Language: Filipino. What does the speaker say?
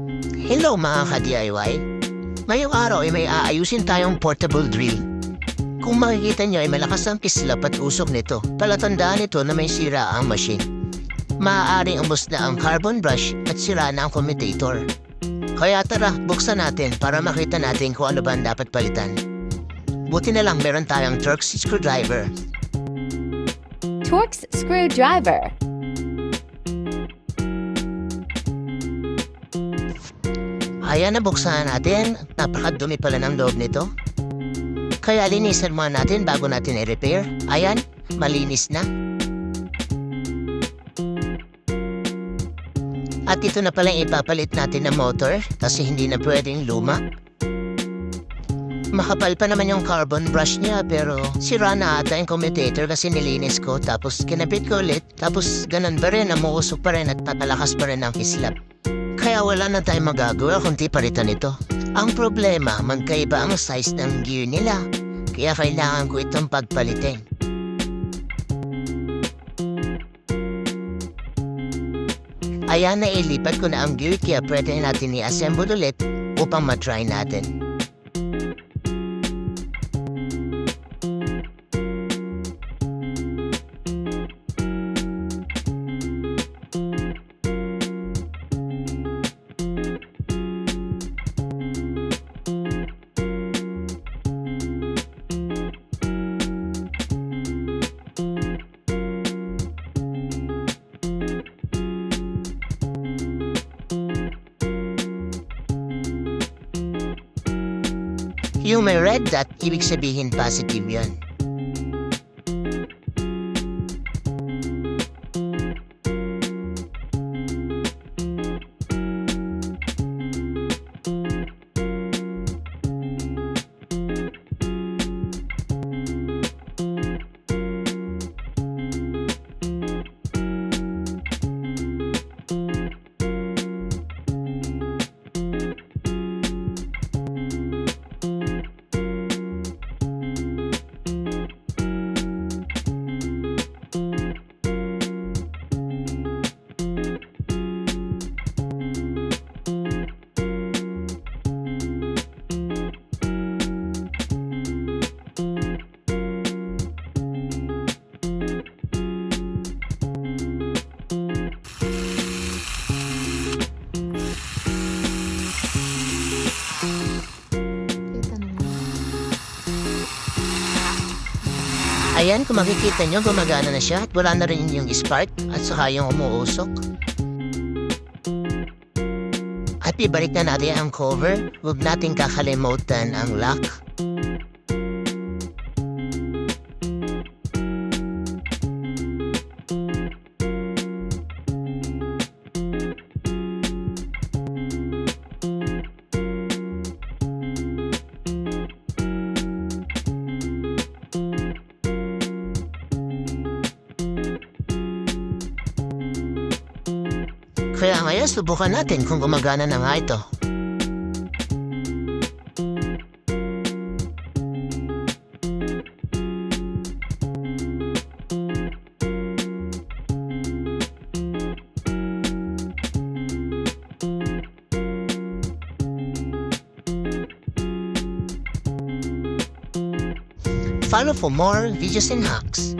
Hello mga ka-DIY! Ngayong araw ay may aayusin tayong portable drill. Kung makikita nyo ay malakas ang kislap at usok nito, palatandaan nito na may sira ang machine. Maaaring umbos na ang carbon brush at sira na ang commutator. Kaya tara, buksan natin para makita natin kung ano ba ang dapat palitan. Buti na lang meron tayong Torx screwdriver. Torx screwdriver. Ayan, nabuksan natin. Napakadumi pala ng loob nito. Kaya linisan muna natin bago natin i-repair. Ayan, malinis na. At ito na pala ipapalit natin ng motor kasi hindi na pwedeng luma. Makapal pa naman yung carbon brush niya pero sira na ata yung commutator kasi nilinis ko tapos kinabit ko ulit tapos ganun pa rin, umuusok pa rin at papalakas pa rin ang kislap. Kaya wala na tayong magagawa kundi palitan ito. Ang problema, magkaiba ang size ng gear nila. Kaya kailangan ko itong pagpalitin. Ayan, na ilipat ko na ang gear kaya pwede natin i-assemble ulit upang matry natin. Yung may red dot, ibig sabihin positive yun. Ayan, kung makikita nyo, gumagana na siya at wala na rin yung spark at saka yung umuusok. At ibalik na natin ang cover. Huwag natin kakalimutan ang lock. Kaya ngayon, subukan natin kung gumagana na nga ito. Follow for more videos and hacks.